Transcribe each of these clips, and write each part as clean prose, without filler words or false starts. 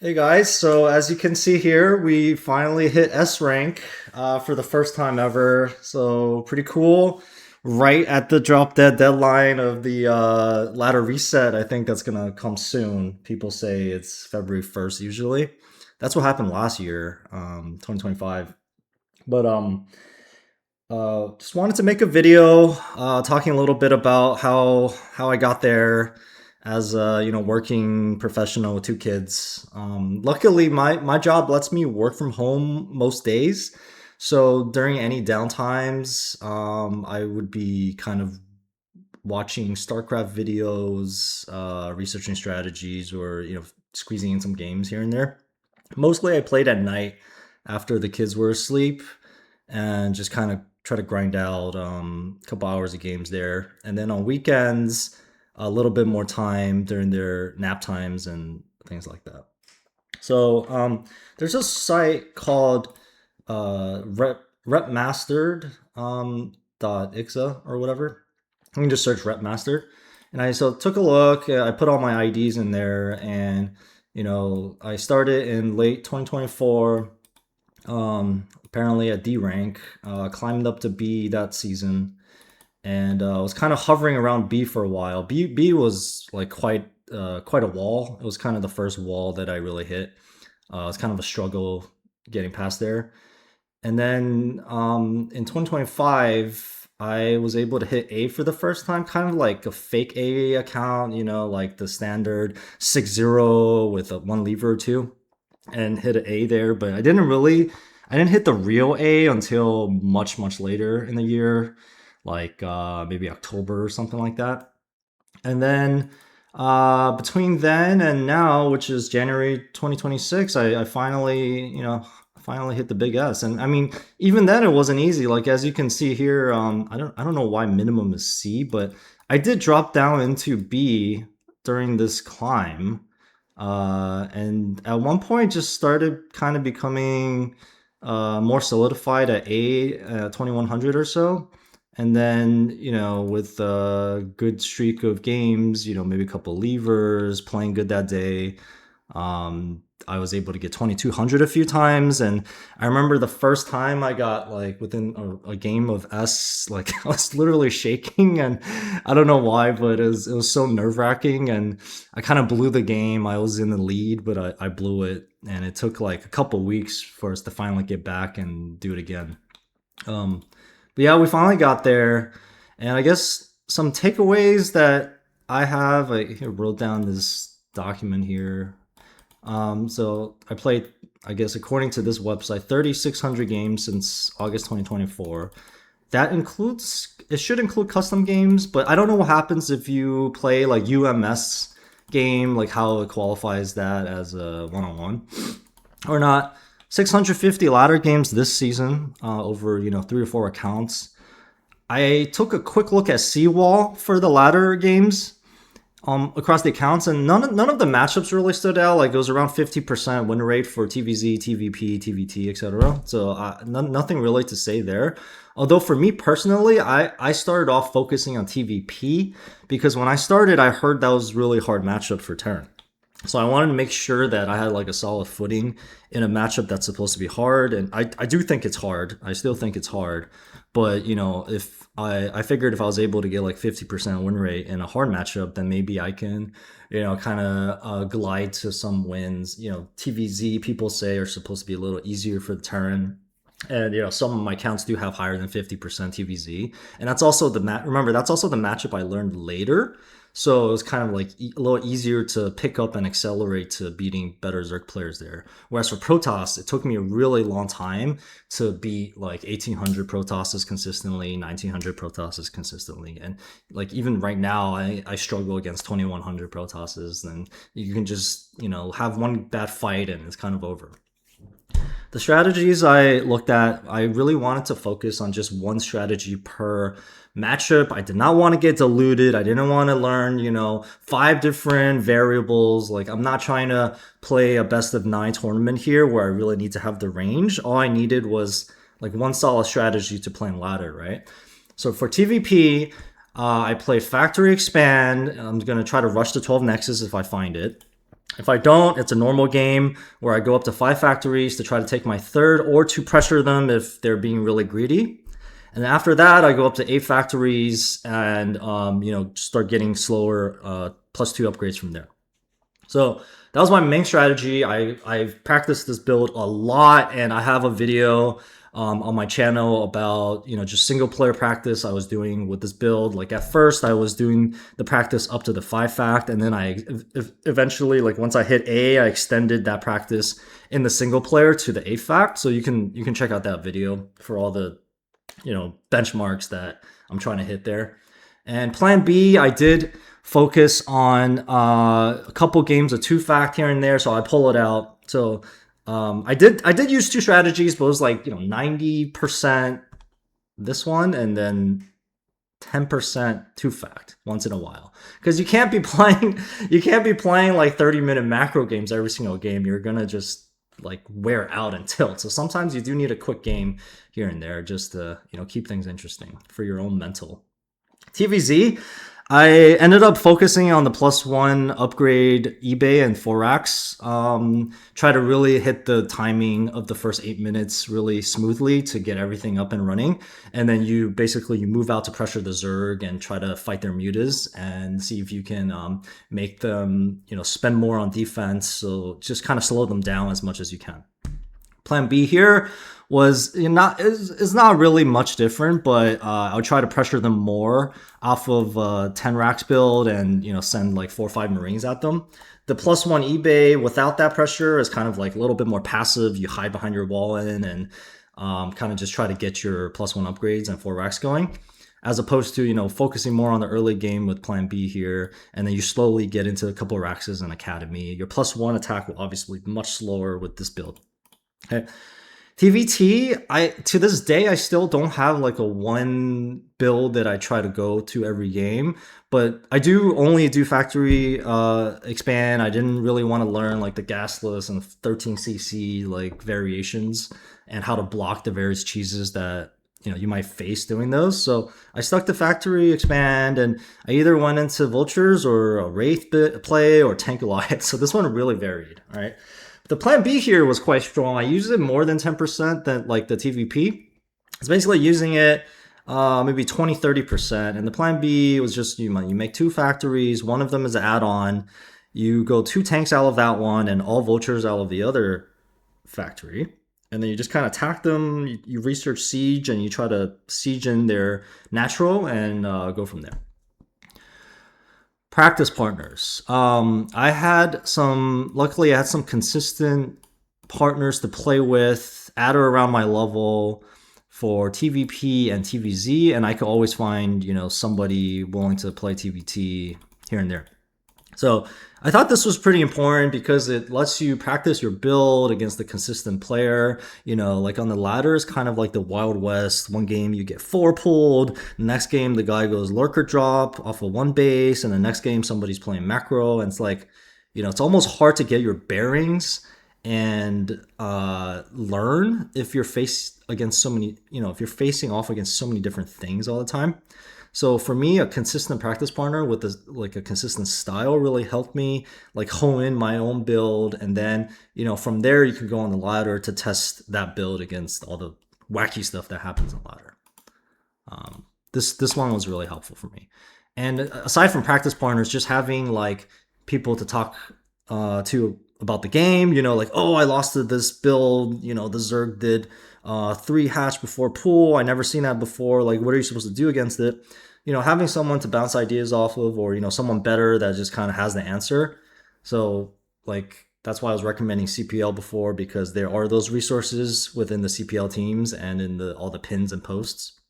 Hey guys, so as you can see here, we finally hit S rank for the first time ever. So pretty cool. Right at the drop dead deadline of the ladder reset, I think that's gonna come soon. People say it's February 1st usually. That's what happened last year, 2025. But just wanted to make a video talking a little bit about how I got there as a working professional with two kids. Luckily, my job lets me work from home most days, so during any downtimes, I would be kind of watching StarCraft videos, researching strategies, or squeezing in some games here and there. Mostly, I played at night after the kids were asleep and just kind of try to grind out a couple hours of games there. And then on weekends, a little bit more time during their nap times and things like that. So there's a site called repmastered .ixa or whatever. You can just search repmastered. And I so took a look. I put all my IDs in there, and I started in late 2024. Apparently at D rank, climbed up to B that season, and was kind of hovering around B for a while. B was like quite a wall. It was kind of the first wall that I really hit. It was kind of a struggle getting past there. And then in 2025, I was able to hit A for the first time, kind of like a fake A account, like the standard 6-0 with a one lever or two, and hit an A there. But I didn't hit the real A until much later in the year, like maybe October or something like that. And then between then and now, which is January 2026, I finally, finally hit the big S. And I mean, even then it wasn't easy. Like as you can see here, I don't know why minimum is C, but I did drop down into B during this climb. And at one point just started kind of becoming more solidified at A, 2100 or so. And then, with a good streak of games, maybe a couple levers, playing good that day, I was able to get 2200 a few times. And I remember the first time I got like within a game of S, like I was literally shaking, and I don't know why, but it was so nerve wracking. And I kind of blew the game. I was in the lead, but I blew it. And it took like a couple weeks for us to finally get back and do it again. Um, but yeah, we finally got there, and I guess some takeaways that I wrote down this document here. So I played, I guess, according to this website, 3,600 games since August 2024. That includes, it should include custom games, but I don't know what happens if you play like UMS game, like how it qualifies that as a one-on-one or not. 650 ladder games this season, over 3 or 4 accounts. I took a quick look at Seawall for the ladder games across the accounts, and none of the matchups really stood out. Like it was around 50% win rate for TVZ, TVP, TVT, etc. So nothing really to say there. Although for me personally, I started off focusing on TVP because when I started, I heard that was really hard matchup for Terran. So I wanted to make sure that I had like a solid footing in a matchup that's supposed to be hard. And I do think it's hard. I still think it's hard. But, if I figured if I was able to get like 50% win rate in a hard matchup, then maybe I can, kind of glide to some wins. TVZ people say are supposed to be a little easier for the Terran. And some of my counts do have higher than 50% TVZ, and that's also remember that's also the matchup I learned later. So it was kind of like a little easier to pick up and accelerate to beating better Zerg players there. Whereas for Protoss, it took me a really long time to beat like 1800 Protosses consistently, 1900 Protosses consistently. And like even right now, I struggle against 2100 Protosses. And you can just, have one bad fight and it's kind of over. The strategies I looked at, I really wanted to focus on just one strategy per matchup. I did not want to get diluted. I didn't want to learn, 5 different variables. Like I'm not trying to play a best of 9 tournament here where I really need to have the range. All I needed was like one solid strategy to play in ladder, right? So for TVP, I played Factory Expand. I'm going to try to rush the 12 Nexus if I find it. If I don't, it's a normal game where I go up to 5 factories to try to take my third or to pressure them if they're being really greedy. And after that, I go up to 8 factories and start getting slower +2 upgrades from there. So that was my main strategy. I've practiced this build a lot, and I have a video on my channel about just single player practice I was doing with this build. Like at first, I was doing the practice up to the 5 fact, and then I eventually, like once I hit A, I extended that practice in the single player to the 8 fact. So you can check out that video for all the benchmarks that I'm trying to hit there. And plan B, I did focus on a couple games of 2 fact here and there, so I pull it out. So I did use 2 strategies, but it was like 90% this one and then 10% 2 fact once in a while, because you can't be playing like 30-minute macro games every single game. You're gonna just like wear out and tilt. So sometimes you do need a quick game here and there just to keep things interesting for your own mental. TVZ, I ended up focusing on the +1 upgrade eBay and Forex. Try to really hit the timing of the first 8 minutes really smoothly to get everything up and running. And then you move out to pressure the Zerg and try to fight their mutas and see if you can make them spend more on defense. So just kind of slow them down as much as you can. Plan B here was is not really much different, but I would try to pressure them more off of 10 racks build and send like 4 or 5 Marines at them. The +1 eBay without that pressure is kind of like a little bit more passive. You hide behind your wall in and kind of just try to get your +1 upgrades and 4 racks going, as opposed to focusing more on the early game with plan B here, and then you slowly get into a couple of Raxes and Academy. Your +1 attack will obviously be much slower with this build. Okay. TVT, to this day I still don't have like a one build that I try to go to every game, but I do only do factory expand. I didn't really want to learn like the gasless and 13cc like variations and how to block the various cheeses that you might face doing those. So I stuck to factory expand, and I either went into vultures or a wraith play or tank Goliath. So this one really varied. All right. The plan B here was quite strong. I used it more than 10% than like the TVP. It's basically using it maybe 20-30%. And the plan B was just you make 2 factories. One of them is an add-on. You go 2 tanks out of that one and all vultures out of the other factory. And then you just kind of attack them. You research siege and you try to siege in their natural and go from there. Practice partners. Luckily I had some consistent partners to play with at or around my level for TVP and TVZ, and I could always find, somebody willing to play TVT here and there. So I thought this was pretty important because it lets you practice your build against a consistent player. Like on the ladder is kind of like the Wild West. One game you get 4 pulled. The next game the guy goes lurker drop off of 1 base, and the next game somebody's playing macro. And it's like, it's almost hard to get your bearings and learn if you're if you're facing off against so many different things all the time. So for me, a consistent practice partner with a consistent style really helped me like hone in my own build. And then, from there you can go on the ladder to test that build against all the wacky stuff that happens on the ladder. This one was really helpful for me. And aside from practice partners, just having like people to talk to about the game, like, oh, I lost to this build, the Zerg did 3 hatch before pool. I never seen that before. Like, what are you supposed to do against it? Having someone to bounce ideas off of, or, someone better that just kind of has the answer. So like, that's why I was recommending CPL before, because there are those resources within the CPL teams and in all the pins and posts.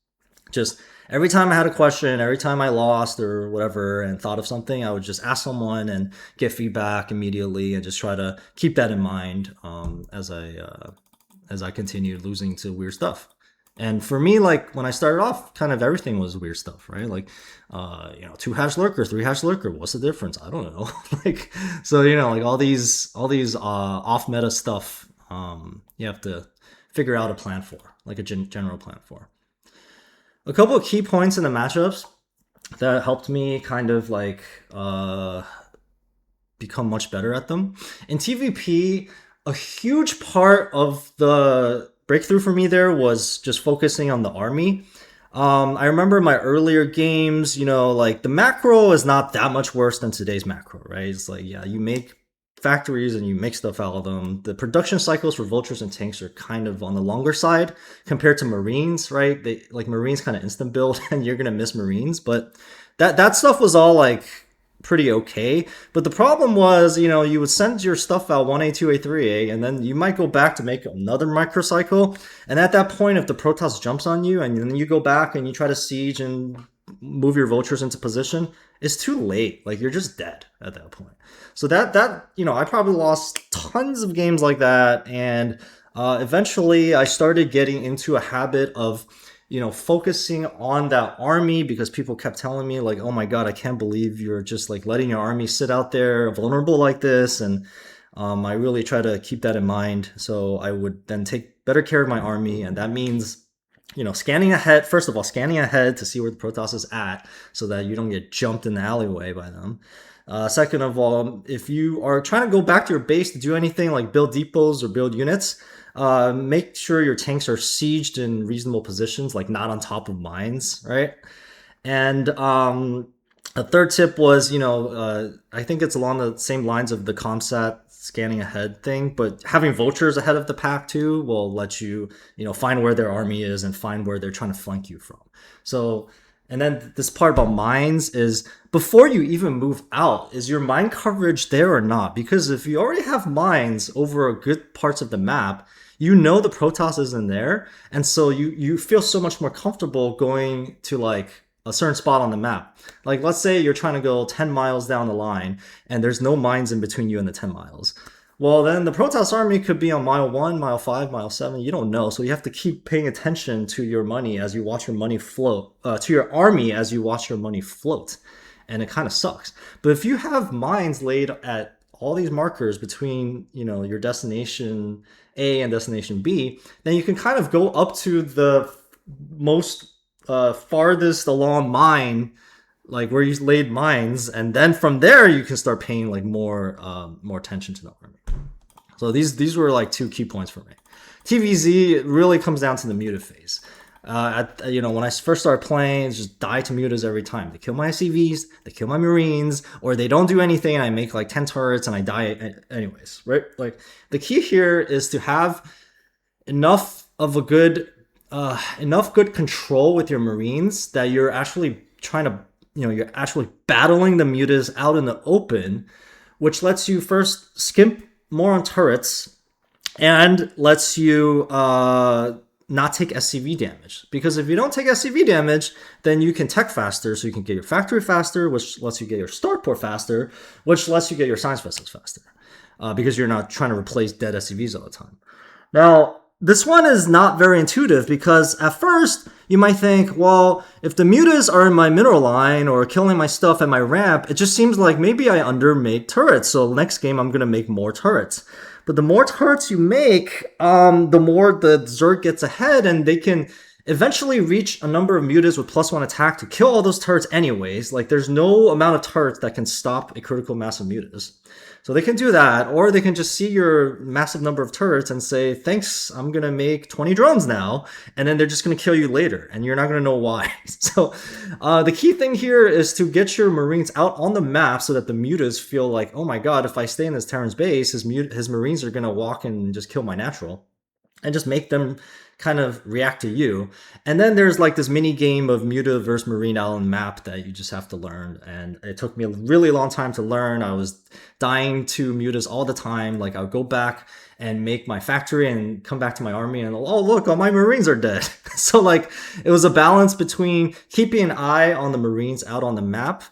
Just every time I had a question, every time I lost or whatever and thought of something, I would just ask someone and get feedback immediately and just try to keep that in mind as I continued losing to weird stuff. And for me, like when I started off, kind of everything was weird stuff, right? Like, 2 hash lurker, 3 hash lurker. What's the difference? I don't know. Like, so, like all these off meta stuff, you have to figure out a plan for, like a general plan for. A couple of key points in the matchups that helped me kind of like become much better at them. In TVP, a huge part of the breakthrough for me there was just focusing on the army. I remember my earlier games, like the macro is not that much worse than today's macro, right? It's like, yeah, you make factories and you make stuff out of them. The production cycles for vultures and tanks are kind of on the longer side compared to marines, right? They like marines kind of instant build and you're gonna miss marines, but that stuff was all like pretty okay. But the problem was, you would send your stuff out 1A, 2A, 3A, and then you might go back to make another microcycle. And at that point, if the Protoss jumps on you and then you go back and you try to siege and move your vultures into position, it's too late. Like you're just dead at that point. So I probably lost tons of games like that. And eventually I started getting into a habit of focusing on that army because people kept telling me like, oh my God, I can't believe you're just like letting your army sit out there vulnerable like this. And I really try to keep that in mind. So I would then take better care of my army. And that means, scanning ahead, first of all, scanning ahead to see where the Protoss is at so that you don't get jumped in the alleyway by them. Second of all, if you are trying to go back to your base to do anything like build depots or build units, make sure your tanks are sieged in reasonable positions, like not on top of mines, right? And a third tip was, I think it's along the same lines of the ComSat scanning ahead thing, but having vultures ahead of the pack too will let you, find where their army is and find where they're trying to flank you from. So, and then this part about mines is before you even move out, is your mine coverage there or not? Because if you already have mines over good parts of the map, the Protoss isn't there. And so you feel so much more comfortable going to like a certain spot on the map. Like let's say you're trying to go 10 miles down the line and there's no mines in between you and the 10 miles. Well, then the Protoss army could be on mile 1, mile 5, mile 7. You don't know. So you have to keep paying attention to your money as you watch your money float, to your army as you watch your money float. And it kind of sucks. But if you have mines laid at all these markers between, your destination A and destination B, then you can kind of go up to the most farthest along mine, like where you laid mines, and then from there you can start paying like more attention to the army. So these were like 2 key points for me. TVZ really comes down to the muta phase. When I first started playing, it's just die to mutas every time. They kill my SCVs, they kill my marines, or they don't do anything and I make like 10 turrets and I die anyways, right? Like the key here is to have enough good control with your marines that you're actually trying to, you're actually battling the mutas out in the open, which lets you first skimp more on turrets and lets you not take SCV damage. Because if you don't take SCV damage, then you can tech faster, so you can get your factory faster, which lets you get your starport faster, which lets you get your science vessels faster. Because you're not trying to replace dead SCVs all the time. Now, this one is not very intuitive because at first you might think, well, if the mutas are in my mineral line or killing my stuff at my ramp, it just seems like maybe I undermade turrets. So next game I'm going to make more turrets. But the more turrets you make, the more the Zerg gets ahead and they can eventually reach a number of mutas with +1 attack to kill all those turrets anyways. Like there's no amount of turrets that can stop a critical mass of mutas. So they can do that, or they can just see your massive number of turrets and say, thanks, I'm going to make 20 drones now, and then they're just going to kill you later, and you're not going to know why. So the key thing here is to get your marines out on the map so that the mutas feel like, oh my god, if I stay in this Terran's base, his marines are going to walk and just kill my natural, and just make them kind of react to you. And then there's like this mini game of muta versus marine out on the map that you just have to learn. And it took me a really long time to learn. I was dying to mutas all the time. Like I would go back and make my factory and come back to my army and, oh, look, all my marines are dead. So like it was a balance between keeping an eye on the marines out on the map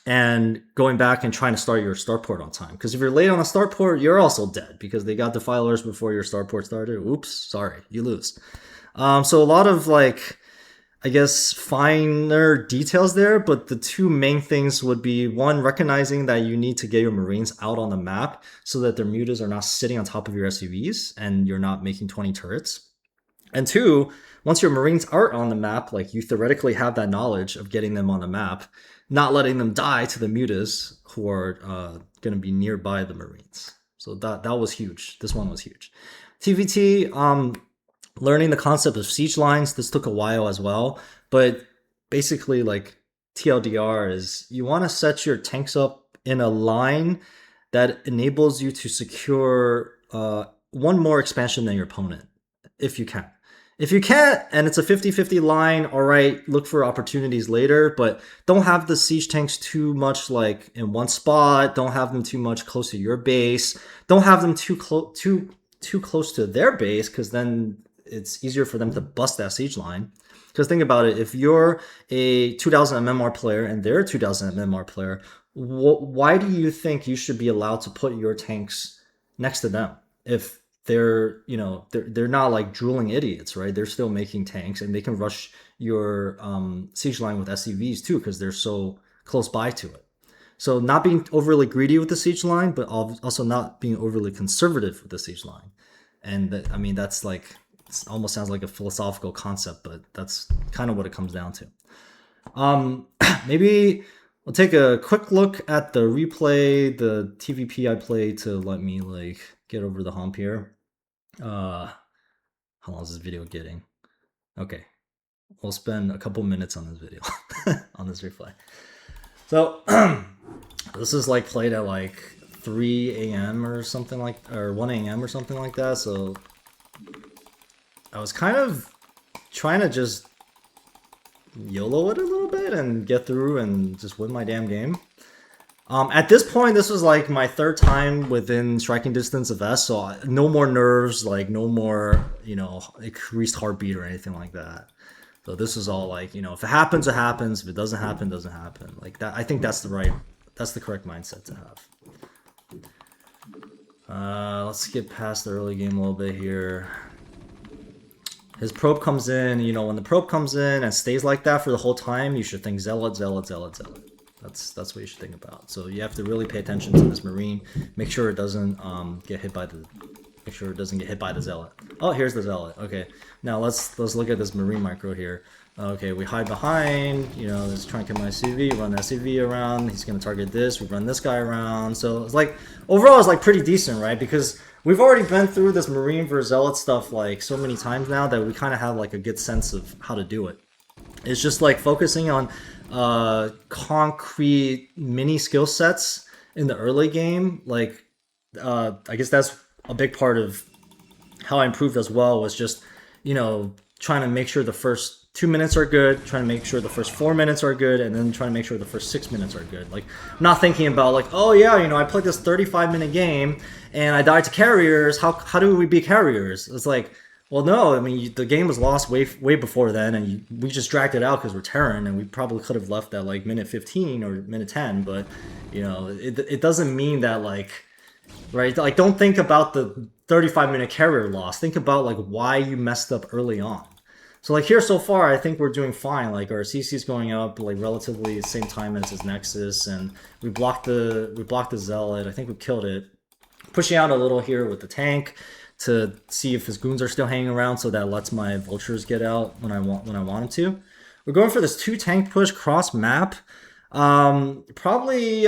and going back and trying to start your starport on time. Because if you're late on a starport, you're also dead because they got defilers before your starport started. Oops, sorry, you lose. So a lot of like, I guess, finer details there, but the 2 main things would be, 1, recognizing that you need to get your marines out on the map so that their mutas are not sitting on top of your SCVs and you're not making 20 turrets. And 2, once your marines are on the map, like you theoretically have that knowledge of getting them on the map, not letting them die to the mutas who are going to be nearby the Marines. So that was huge. This one was huge. TVT, learning the concept of siege lines. This took a while as well, but basically, like TLDR is you want to set your tanks up in a line that enables you to secure one more expansion than your opponent, if you can. If you can't, and it's a 50-50 line, all right, look for opportunities later, but don't have the siege tanks too much like in one spot. Don't have them too much close to your base. Don't have them too close to their base, because then it's easier for them to bust that siege line. Because think about it, if you're a 2000 MMR player and they're a 2000 MMR player, why do you think you should be allowed to put your tanks next to them if they're not like drooling idiots, right? They're still making tanks and they can rush your siege line with SCVs too, because they're so close by to it. So not being overly greedy with the siege line, but also not being overly conservative with the siege line. And that's like, it almost sounds like a philosophical concept, but that's kind of what it comes down to. Maybe we'll take a quick look at the replay, the TVP I played to let me like get over the hump here. How long is this video getting? Okay, we'll spend a couple minutes on this video, on this replay. So this is like played at like 3 a.m. or something like, or 1 a.m. or something like that. So I was kind of trying to just YOLO it a little bit and get through and just win my damn game. At this point, this was like my 3rd time within striking distance of S, so no more nerves, like no more, increased heartbeat or anything like that. So this is all like, if it happens, it happens. If it doesn't happen, it doesn't happen. Like that, I think that's the correct mindset to have. Let's get past the early game a little bit here. His probe comes in, when the probe comes in and stays like that for the whole time, you should think zealot, zealot, zealot, zealot. That's what you should think about. So you have to really pay attention to this Marine. Make sure it doesn't get hit by the zealot. Oh, here's the zealot. Okay, now let's look at this Marine micro here. Okay, we hide behind. Let's try and kill my CV. Run SCV around. He's gonna target this. We run this guy around. So it's like overall, it's like pretty decent, right? Because we've already been through this Marine versus zealot stuff like so many times now that we kind of have like a good sense of how to do it. It's just like focusing on concrete mini skill sets in the early game. Like I guess that's a big part of how I improved as well, was just trying to make sure the first 2 minutes are good, trying to make sure the first 4 minutes are good, and then trying to make sure the first 6 minutes are good. Like not thinking about like, oh yeah, I played this 35-minute game and I died to carriers. How do we beat carriers? It's like, well, no, the game was lost way before then, and we just dragged it out because we're Terran, and we probably could have left at like minute 15 or minute 10, but it doesn't mean that like, right? Like don't think about the 35-minute carrier loss. Think about like why you messed up early on. So like here so far, I think we're doing fine. Like our CC is going up like relatively the same time as his Nexus, and we blocked the Zealot. I think we killed it. Pushing out a little here with the tank to see if his goons are still hanging around, so that lets my vultures get out when I want them to. We're going for this 2 tank push cross map. Probably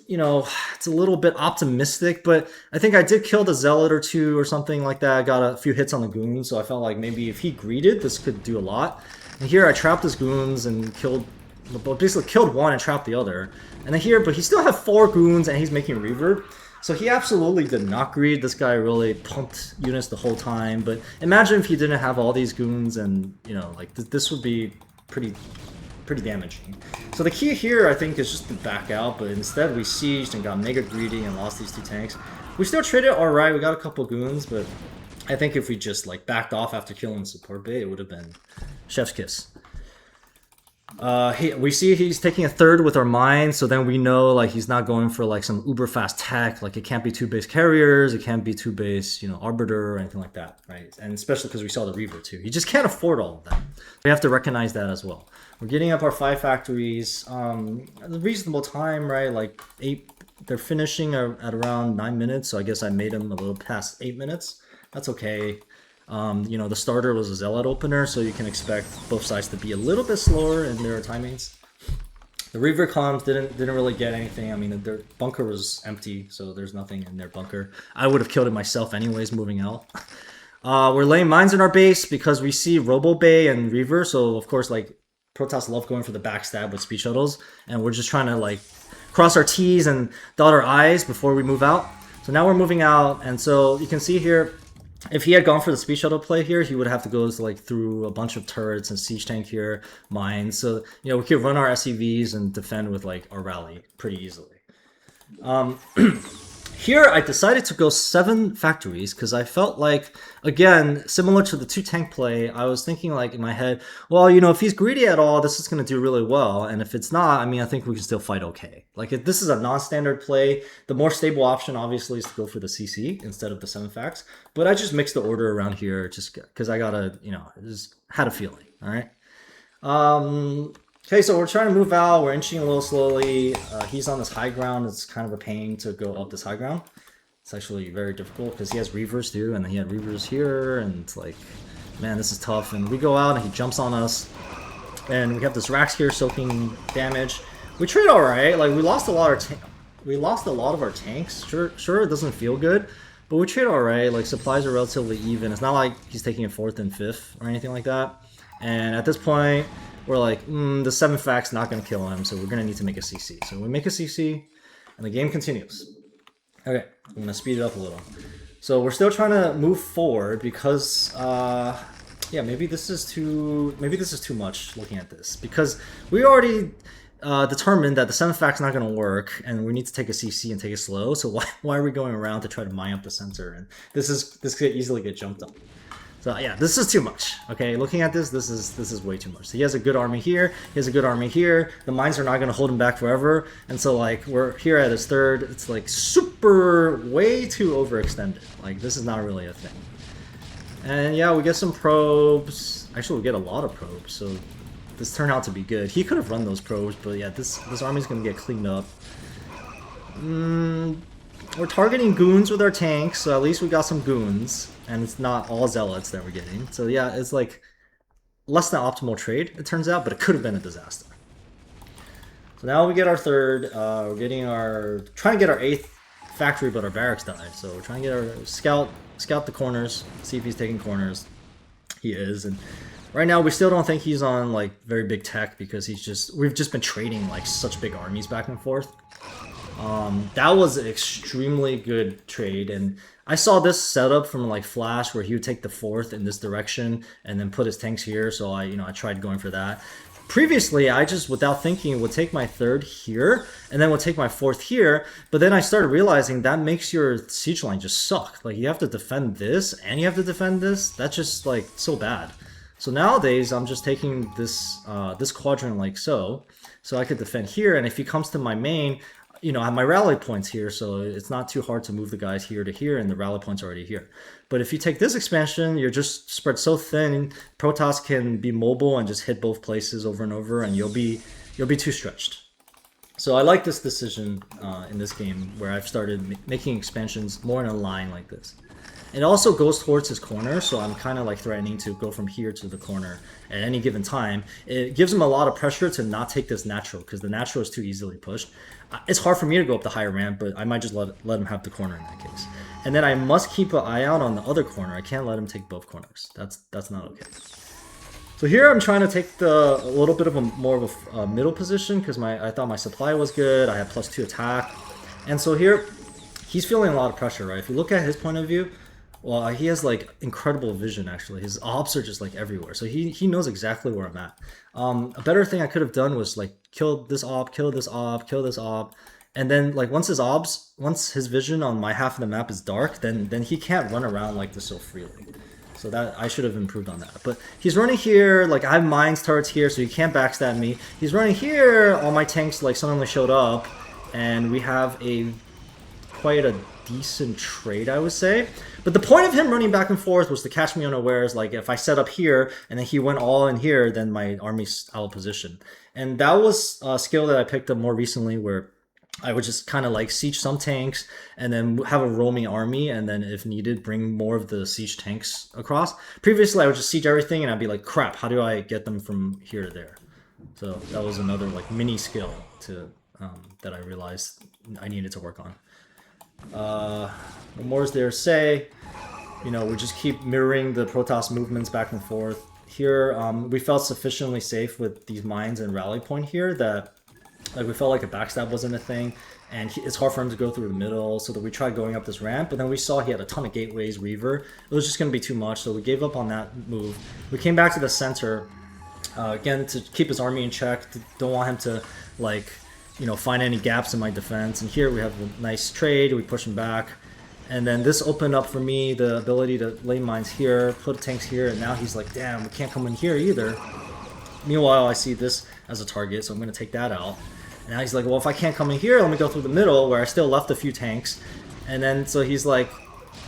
it's a little bit optimistic, but I think I did kill the Zealot or 2 or something like that. I got a few hits on the goons, so I felt like maybe if he greeted, this could do a lot. And here I trapped his goons and basically killed one and trapped the other. And then here, but he still had 4 goons and he's making reverb. So he absolutely did not greed. This guy really pumped units the whole time. But imagine if he didn't have all these goons, and like this would be pretty damaging. So the key here, I think, is just to back out. But instead, we sieged and got mega greedy and lost these 2 tanks. We still traded all right. We got a couple goons, but I think if we just like backed off after killing the support bay, it would have been chef's kiss. We see he's taking a 3rd with our mines, so then we know like he's not going for like some uber fast tech. Like it can't be 2 base carriers, it can't be 2 base arbiter or anything like that, right? And especially because we saw the reaver too. He just can't afford all of that. We have to recognize that as well. We're getting up our 5 factories, at a reasonable time, right? Like 8. They're finishing at around 9 minutes, so I guess I made them a little past 8 minutes. That's okay. The starter was a Zealot opener, so you can expect both sides to be a little bit slower in their timings. The Reaver columns didn't really get anything. I mean, their bunker was empty, so there's nothing in their bunker. I would have killed it myself anyways, moving out. We're laying mines in our base because we see Robo Bay and Reaver, so of course, like, Protoss love going for the backstab with speed shuttles, and we're just trying to, like, cross our T's and dot our I's before we move out. So now we're moving out, and so you can see here, if he had gone for the speed shuttle play here, he would have to go like through a bunch of turrets and siege tank here, mines. So, you know, we could run our SCVs and defend with like our rally pretty easily. Here, I decided to go 7 factories because I felt like, again, similar to the 2 tank play, I was thinking like in my head, well, you know, if he's greedy at all, this is going to do really well. And if it's not, I mean, I think we can still fight okay. Like, if this is a non-standard play, the more stable option, obviously, is to go for the CC instead of the 7 facts. But I just mixed the order around here just because I got to, you know, just had a feeling, all right? Okay, so we're trying to move out. We're inching a little slowly. He's on this high ground. It's kind of a pain to go up this high ground. It's actually very difficult because he has Reavers too, and he had Reavers here, and it's like, man, this is tough. And we go out, and he jumps on us, and we have this Rax here soaking damage. We trade all right. Like, we lost a lot of our tanks. Sure, it doesn't feel good, but we trade all right. Like, supplies are relatively even. It's not like he's taking a 4th and 5th or anything like that. And at this point, we're like, the 7 fact's not going to kill him, so we're going to need to make a CC. So we make a CC, and the game continues. Okay, I'm going to speed it up a little. So we're still trying to move forward because, yeah, maybe this is too much looking at this. Because we already determined that the 7 fact's not going to work, and we need to take a CC and take it slow, so why are we going around to try to mine up the center? And this could easily get jumped on. So yeah, this is too much. Okay, looking at this is way too much. So he has a good army here, he has a good army here. The mines are not going to hold him back forever, and so like we're here at his 3rd. It's like super way too overextended. Like, this is not really a thing. And yeah, we get some probes. Actually, we get a lot of probes. So this turned out to be good. He could have run those probes, but yeah, this army's going to get cleaned up. We're targeting goons with our tanks, so at least we got some goons. And it's not all zealots that we're getting. So yeah, it's like less than optimal trade, it turns out, but it could have been a disaster. So now we get our 3rd. We're trying to get our 8th factory, but our barracks died. So we're trying to get our scout the corners, see if he's taking corners. He is, and right now we still don't think he's on like very big tech because we've just been trading like such big armies back and forth. That was an extremely good trade, and I saw this setup from like Flash where he would take the 4th in this direction and then put his tanks here, so I tried going for that. Previously, I just, without thinking, would take my 3rd here and then would take my 4th here, but then I started realizing that makes your siege line just suck. Like, you have to defend this and you have to defend this. That's just like so bad. So nowadays, I'm just taking this this quadrant like so I could defend here, and if he comes to my main, you know, I have my rally points here, so it's not too hard to move the guys here to here, and the rally points are already here. But if you take this expansion, you're just spread so thin, Protoss can be mobile and just hit both places over and over, and you'll be too stretched. So I like this decision in this game, where I've started making expansions more in a line like this. It also goes towards his corner, so I'm kind of like threatening to go from here to the corner at any given time. It gives him a lot of pressure to not take this natural, because the natural is too easily pushed. It's hard for me to go up the higher ramp, but I might just let him have the corner in that case. And then I must keep an eye out on the other corner. I can't let him take both corners. That's not okay. So here I'm trying to take a little bit of more of a middle position, because I thought my supply was good. I had +2 attack. And so here, he's feeling a lot of pressure, right? If you look at his point of view, well, he has like incredible vision, actually. His ops are just like everywhere. So he knows exactly where I'm at. A better thing I could have done was like kill this op, kill this op, kill this op. And then like once his vision on my half of the map is dark, then he can't run around like this so freely. So that I should have improved on that. But he's running here, like I have mines turrets here, so he can't backstab me. He's running here, all my tanks like suddenly showed up, and we have quite a decent trade, I would say. But the point of him running back and forth was to catch me unawares. Like if I set up here and then he went all in here, then my army's out of position. And that was a skill that I picked up more recently, where I would just kind of like siege some tanks and then have a roaming army, and then if needed, bring more of the siege tanks across. Previously, I would just siege everything and I'd be like, crap, how do I get them from here to there? So that was another like mini skill to that I realized I needed to work on. What more is there to say? You know, we just keep mirroring the Protoss movements back and forth. Here, we felt sufficiently safe with these mines and rally point here that like we felt like a backstab wasn't a thing, and it's hard for him to go through the middle, so that we tried going up this ramp, but then we saw he had a ton of gateways, Reaver. It was just going to be too much, so we gave up on that move. We came back to the center, again, to keep his army in check. Don't want him to, like, you know, find any gaps in my defense. And here we have a nice trade, we push him back. And then this opened up for me the ability to lay mines here, put tanks here, and now he's like, damn, we can't come in here either. Meanwhile, I see this as a target, so I'm going to take that out. And now he's like, well, if I can't come in here, let me go through the middle, where I still left a few tanks. And then, so he's like,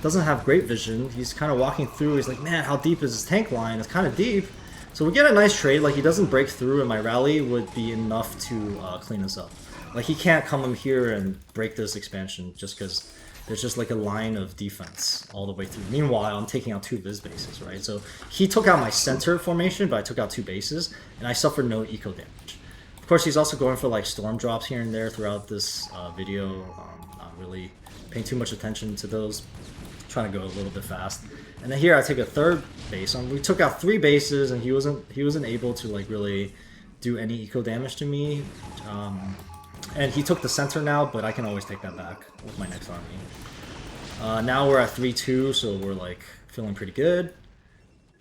doesn't have great vision. He's kind of walking through. He's like, man, how deep is this tank line? It's kind of deep. So we get a nice trade. Like, he doesn't break through, and my rally would be enough to clean us up. Like, he can't come in here and break this expansion just because there's just like a line of defense all the way through. Meanwhile, I'm taking out 2 of his bases, right? So he took out my center formation, but I took out 2 bases, and I suffered no eco damage. Of course, he's also going for like storm drops here and there throughout this video. Not really paying too much attention to those. Trying to go a little bit fast. And then here I take a 3rd base. We took out 3 bases, and he wasn't able to like really do any eco damage to me. And he took the center now, but I can always take that back with my next army. Now we're at 3-2, so we're like feeling pretty good.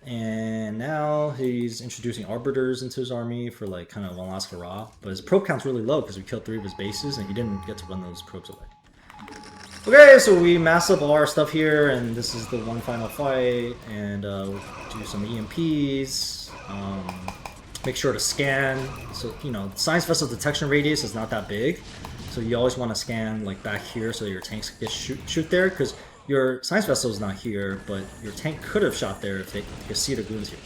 And now he's introducing arbiters into his army for like kind of one last hurrah. But his probe count's really low because we killed 3 of his bases, and he didn't get to run those probes away. Okay, so we mass up all our stuff here, and this is the one final fight. And we'll do some EMPs. Make sure to scan. So, you know, science vessel detection radius is not that big, so you always want to scan like back here so your tanks get shoot there, because your science vessel is not here, but your tank could have shot there if they could see the goons here.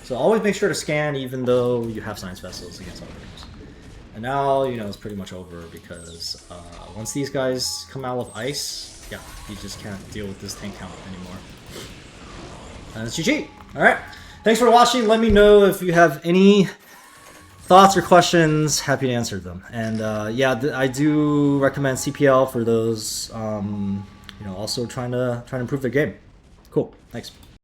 So always make sure to scan, even though you have science vessels against arbiters. And now, you know, it's pretty much over, because once these guys come out of ice, yeah, you just can't deal with this tank count anymore. And it's GG. All right. Thanks for watching. Let me know if you have any thoughts or questions. Happy to answer them. And yeah, I do recommend CPL for those, you know, also trying to improve their game. Cool. Thanks.